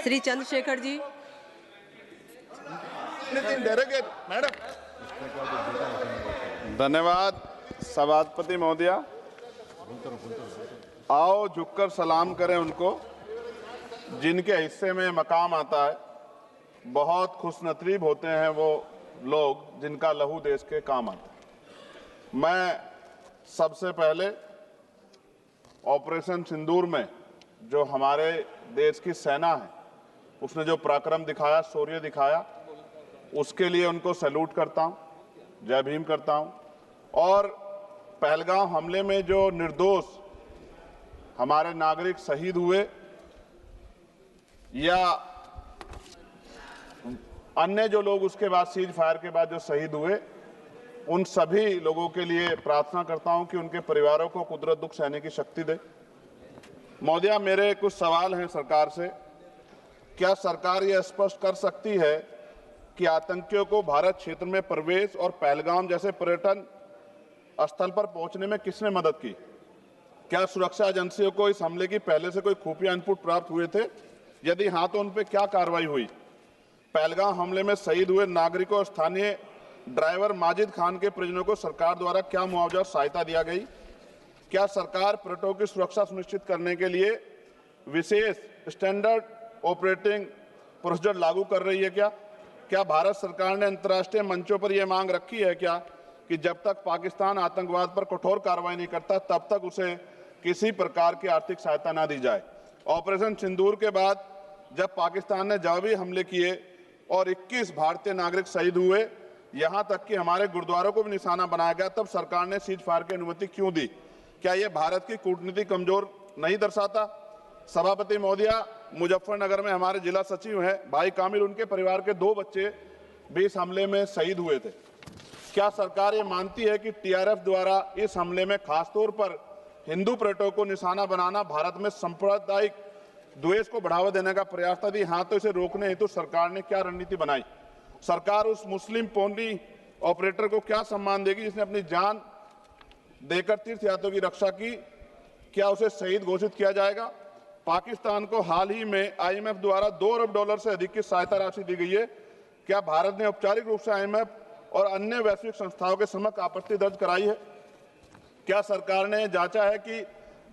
Shri Chandrashekhar ji. Madam, धन्यवाद सभापति महोदया। आओ झुककर सलाम करें उनको जिनके हिस्से में मकाम आता है। बहुत खुशनसीब होते हैं वो लोग जिनका लहू देश के काम आता है। मैं सबसे पहले ऑपरेशन सिंदूर में जो हमारे देश की सेना है उसने जो पराक्रम दिखाया, शौर्य दिखाया, उसके लिए उनको सैल्यूट करता हूं, जय भीम करता हूं। और पहलगाम हमले में जो निर्दोष हमारे नागरिक शहीद हुए या अन्य जो लोग उसके बाद सीज फायर के बाद जो शहीद हुए, उन सभी लोगों के लिए प्रार्थना करता हूं कि उनके परिवारों को कुदरत दुख सहने की शक्ति दे। महोदया, मेरे कुछ सवाल हैं सरकार से। क्या सरकार यह स्पष्ट कर सकती है कि आतंकियों को भारत क्षेत्र में प्रवेश और पहलगाम जैसे पर्यटन स्थल पर पहुंचने में किसने मदद की? क्या सुरक्षा एजेंसियों को इस हमले की पहले से कोई खुफिया इनपुट प्राप्त हुए थे? यदि हां तो उन पर क्या कार्रवाई हुई? पहलगाम हमले में शहीद हुए नागरिकों और स्थानीय ड्राइवर माजिद खान के परिजनों को सरकार द्वारा क्या मुआवजा और सहायता दिया गई? क्या सरकार पर्यटकों की सुरक्षा सुनिश्चित करने के लिए विशेष स्टैंडर्ड ऑपरेटिंग प्रोसीजर लागू कर रही है? क्या भारत सरकार ने अंतर्राष्ट्रीय मंचों पर यह मांग रखी है कि जब तक पाकिस्तान आतंकवाद पर कठोर कार्रवाई नहीं करता तब तक उसे किसी प्रकार की आर्थिक सहायता न दी जाए? ऑपरेशन सिंदूर के बाद जब पाकिस्तान ने जवाबी हमले किए और 21 भारतीय नागरिक शहीद हुए, यहां तक कि हमारे गुरुद्वारों को भी निशाना बनाया गया, तब सरकार ने सीज फायर की अनुमति क्यों दी? क्या यह भारत की कूटनीति कमजोर नहीं दर्शाता? सभापति महोदया, मुजफ्फरनगर में हमारे जिला सचिव हैं भाई कामिल, उनके परिवार के 2 बच्चे भी इस हमले में शहीद हुए थे। क्या सरकार ये मानती है कि टीआरएफ द्वारा इस हमले में खासतौर पर हिंदू पर्यटकों को निशाना बनाना भारत में सांप्रदायिक द्वेष को बढ़ावा देने का प्रयास था? यदि हाँ तो इसे रोकने हेतु सरकार ने क्या रणनीति बनाई? सरकार उस मुस्लिम पोनी ऑपरेटर को क्या सम्मान देगी जिसने अपनी जान देकर तीर्थयात्रियों की रक्षा की? क्या उसे शहीद घोषित किया जाएगा? पाकिस्तान को हाल ही में आईएमएफ द्वारा $2 अरब से अधिक की सहायता राशि दी गई है। क्या भारत ने औपचारिक रूप से आईएमएफ और अन्य वैश्विक संस्थाओं के समक्ष आपत्ति दर्ज कराई है? क्या सरकार ने जांचा है कि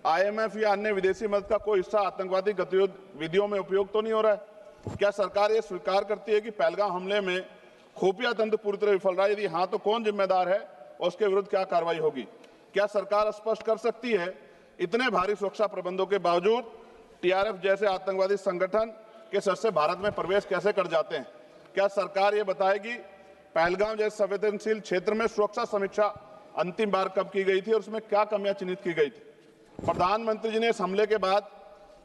आईएमएफ या अन्य विदेशी मदद का कोई हिस्सा आतंकवादी गतिविधियों में उपयोग तो नहीं हो रहा है? क्या सरकार ये स्वीकार करती है कि पहलगाम हमले में खुफिया तंत्र पूरी तरह विफल रहा है? यदि हाँ तो कौन जिम्मेदार है और उसके विरुद्ध क्या कार्रवाई होगी? क्या सरकार स्पष्ट कर सकती है इतने भारी सुरक्षा प्रबंधों के बावजूद टीआरएफ जैसे आतंकवादी संगठन के सदस्य भारत में प्रवेश कैसे कर जाते हैं? क्या सरकार ये बताएगी पहलगाम जैसे संवेदनशील क्षेत्र में सुरक्षा समीक्षा अंतिम बार कब की गई थी और उसमें क्या कमियां चिन्हित की गई थी? प्रधानमंत्री जी ने इस हमले के बाद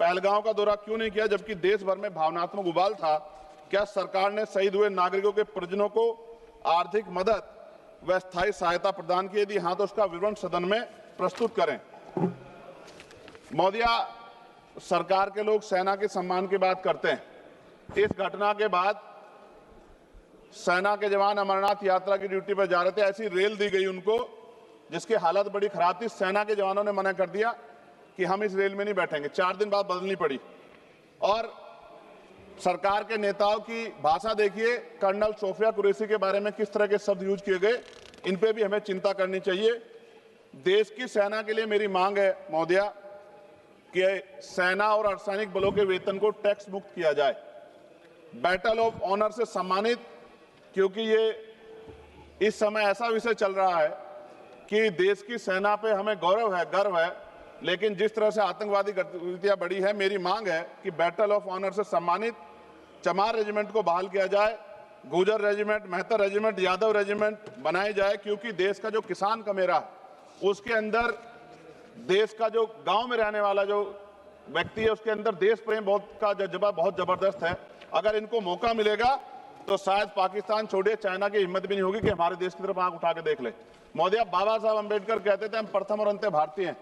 पहलगाम का दौरा क्यों नहीं किया जबकि देश भर में भावनात्मक उबाल था? क्या सरकार ने शहीद हुए नागरिकों के परिजनों को आर्थिक मदद व स्थायी सहायता प्रदान की? यदि हाँ तो उसका विवरण सदन में प्रस्तुत करें। महोदया, सरकार के लोग सेना के सम्मान की बात करते हैं। इस घटना के बाद सेना के जवान अमरनाथ यात्रा की ड्यूटी पर जा रहे थे, ऐसी रेल दी गई उनको जिसकी हालत बड़ी खराब थी। सेना के जवानों ने मना कर दिया कि हम इस रेल में नहीं बैठेंगे। 4 दिन बाद बदलनी पड़ी। और सरकार के नेताओं की भाषा देखिए, कर्नल सोफिया कुरैशी के बारे में किस तरह के शब्द यूज किए गए, इन पे भी हमें चिंता करनी चाहिए। देश की सेना के लिए मेरी मांग है महोदया कि सेना और अर्धसैनिक बलों के वेतन को टैक्स मुक्त किया जाए, बैटल ऑफ ऑनर से सम्मानित, क्योंकि ये इस समय ऐसा विषय चल रहा है कि देश की सेना पे हमें गौरव है, गर्व है, लेकिन जिस तरह से आतंकवादी गतिविधियां बढ़ी है, मेरी मांग है कि बैटल ऑफ ऑनर से सम्मानित चमार रेजिमेंट को बहाल किया जाए, Gurjar regiment, Mehtar regiment, Yadav regiment बनाई जाए, क्योंकि देश का जो किसान का मेरा उसके अंदर देश का जो गांव में रहने वाला जो व्यक्ति है उसके अंदर देश प्रेम का जज्बा बहुत जबरदस्त है। अगर इनको मौका मिलेगा तो शायद पाकिस्तान छोड़िए, चाइना की हिम्मत भी नहीं होगी कि हमारे देश की तरफ आंख उठा के देख ले। महोदया, बाबा साहब अम्बेडकर कहते थे हम प्रथम और अंत्य भारतीय हैं।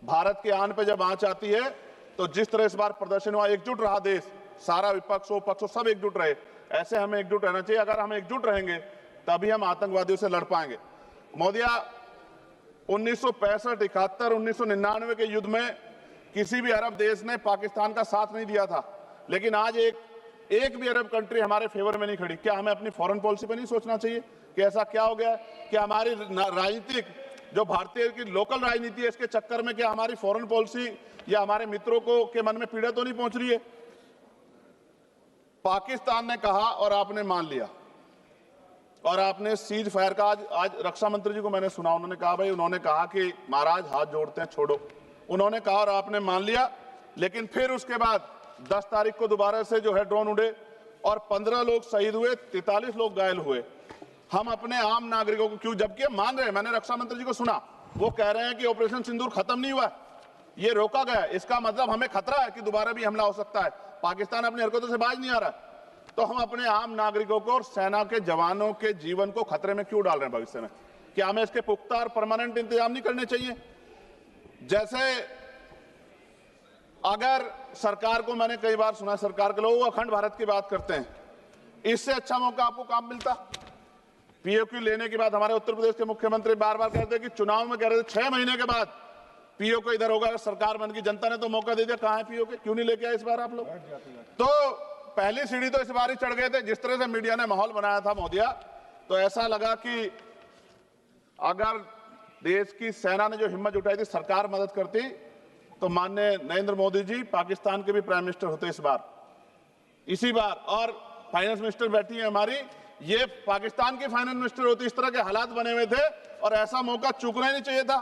भारत के आन पे जब आंच आती है तो जिस तरह इस बार प्रदर्शन हुआ, एकजुट रहा देश, सारा विपक्ष हो पक्ष हो सब एकजुट रहे, ऐसे हमें एकजुट रहना चाहिए। अगर हम एकजुट रहेंगे तभी हम आतंकवादियों से लड़ पाएंगे। महोदया, 1965, 71, 1999 के युद्ध में किसी भी अरब देश ने पाकिस्तान का साथ नहीं दिया था। लेकिन आज एक भी अरब कंट्री हमारे फेवर में नहीं खड़ी। क्या हमें अपनी फॉरेन पॉलिसी पर नहीं सोचना चाहिए कि ऐसा क्या हो गया कि हमारी राजनीतिक जो भारतीय की लोकल राजनीति है, इसके चक्कर में क्या हमारी फॉरेन पॉलिसी या हमारे मित्रों को के मन में पीड़ा तो नहीं पहुंच रही है? पाकिस्तान ने कहा और आपने मान लिया, और आपने सीज फायर का आज रक्षा मंत्री जी को मैंने सुना, उन्होंने कहा भाई, उन्होंने कहा कि महाराज हाथ जोड़ते हैं, छोड़ो। उन्होंने कहा और आपने मान लिया, लेकिन फिर उसके बाद 10 तारीख को दोबारा से जो है ड्रोन उड़े और 15 लोग शहीद हुए, 43 लोग घायल हुए। हम अपने आम नागरिकों को क्यों, जबकि मान रहे हैं, मैंने रक्षा मंत्री जी को सुना, वो कह रहे हैं कि ऑपरेशन सिंदूर खत्म नहीं हुआ, ये रोका गया। इसका मतलब हमें खतरा है कि दोबारा भी हमला हो सकता है। पाकिस्तान अपनी हरकतों से बाज नहीं आ रहा, तो हम अपने आम नागरिकों को और सेना के जवानों के जीवन को खतरे में क्यों डाल रहे हैं भविष्य में? क्या हमें इसके पुख्ता और परमानेंट इंतजाम नहीं करने चाहिए? जैसे अगर सरकार को, मैंने कई बार सुना सरकार के लोग अखंड भारत की बात करते हैं, इससे अच्छा मौका आपको काम मिलता। पीओक्यू लेने के बाद हमारे उत्तर प्रदेश के मुख्यमंत्री बार बार कहते कि चुनाव में कह रहे थे 6 महीने के बाद पीओक्यू इधर होगा, अगर सरकार बन गई, जनता ने तो मौका दे दिया, कहां है पीओक्यू? क्यों नहीं लेके आए इस बार आप लोग? तो पहली सीढ़ी तो इस बार ही चढ़ गए थे, जिस तरह से मीडिया ने माहौल बनाया था मोदिया, तो ऐसा लगा कि अगर देश की सेना ने जो हिम्मत जुटाई थी, सरकार मदद करती, तो माननीय नरेंद्र मोदी जी पाकिस्तान के भी प्राइम मिनिस्टर होते इसी बार, और फाइनेंस मिनिस्टर बैठी है हमारी, ये पाकिस्तान की फाइनेंस मिनिस्टर होती। इस तरह के हालात बने हुए थे और ऐसा मौका चूकना ही नहीं चाहिए था।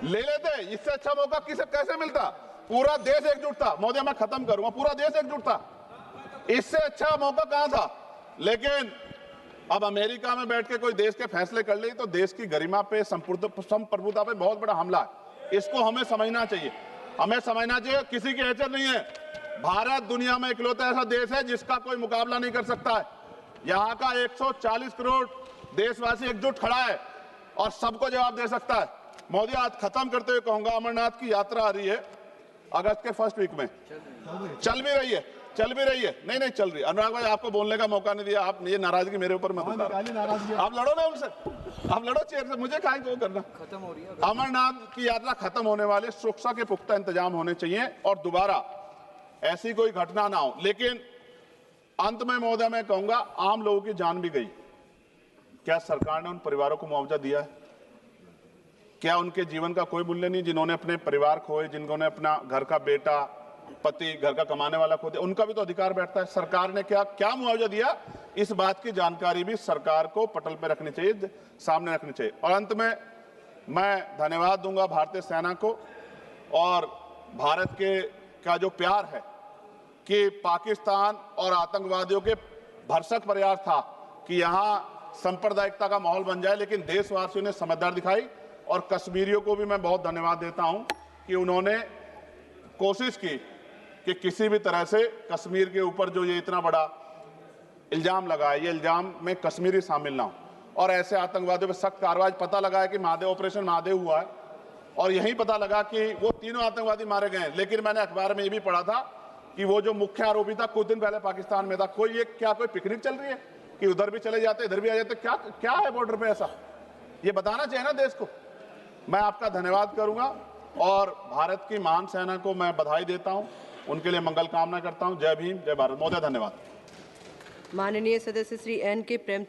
ले लेते, इससे अच्छा मौका किसे कैसे मिलता? पूरा देश एकजुट था। मोदी, मैं खत्म करूंगा, पूरा देश एकजुट था, इससे अच्छा मौका कहां था? लेकिन अब अमेरिका में बैठ के कोई देश के फैसले कर ले तो देश की गरिमा पे, संप्रभुता पे बहुत बड़ा हमला है। इसको हमें समझना चाहिए, हमें समझना चाहिए किसी की हैसियत नहीं है। भारत दुनिया में इकलौता ऐसा देश है जिसका कोई मुकाबला नहीं कर सकता है। यहाँ का 140 करोड़ देशवासी एकजुट खड़ा है और सबको जवाब दे सकता है। मोदी, आज खत्म करते हुए कहूंगा, अमरनाथ की यात्रा आ रही है अगस्त के फर्स्ट वीक में, चल भी रही है, नहीं चल रही। अनुराग भाई, आपको बोलने का मौका नहीं दिया, आप ये नाराजगी मेरे ऊपर मत उतारो, आप लड़ो ना उनसे, आप लड़ो चेयर से, मुझे काहे को करना। खत्म हो रही है अमरनाथ की यात्रा, खत्म होने वाले, सुरक्षा के पुख्ता इंतजाम होने चाहिए और दोबारा ऐसी कोई घटना ना हो। लेकिन अंत में महोदय मैं कहूंगा, आम लोगों की जान भी गई, क्या सरकार ने उन परिवारों को मुआवजा दिया है? क्या उनके जीवन का कोई मूल्य नहीं? जिन्होंने अपने परिवार खोए, जिन्होंने अपना घर का बेटा, पति, घर का कमाने वाला खो दिया, उनका भी तो अधिकार बैठता है। सरकार ने क्या मुआवजा दिया, इस बात की जानकारी भी सरकार को पटल पर रखनी चाहिए, सामने रखनी चाहिए। और अंत में मैं धन्यवाद दूंगा भारतीय सेना को और भारत के का जो प्यार है कि पाकिस्तान और आतंकवादियों के भरसक प्रयास था कि यहाँ सांप्रदायिकता का माहौल बन जाए, लेकिन देशवासियों ने समझदारी दिखाई। और कश्मीरियों को भी मैं बहुत धन्यवाद देता हूं कि उन्होंने कोशिश की कि किसी भी तरह से कश्मीर के ऊपर जो ये इतना बड़ा इल्जाम लगा है, ये इल्जाम में कश्मीरी शामिल ना हो और ऐसे आतंकवादियों पर सख्त कार्रवाई। पता लगा है कि महादेव, ऑपरेशन महादेव हुआ है और यही पता लगा कि वो तीनों आतंकवादी मारे गए। लेकिन मैंने अखबार में ये भी पढ़ा था कि वो जो मुख्य आरोपी था कुछ दिन पहले पाकिस्तान में था। कोई पिकनिक चल रही है कि उधर भी चले जाते, इधर भी आ जाते? क्या है बॉर्डर पे ऐसा? ये बताना चाहिए ना देश को। मैं आपका धन्यवाद करूंगा और भारत की महान सेना को मैं बधाई देता हूं, उनके लिए मंगल कामना करता हूं। जय भीम, जय भारत। महोदय धन्यवाद। माननीय सदस्य श्री एन के प्रेम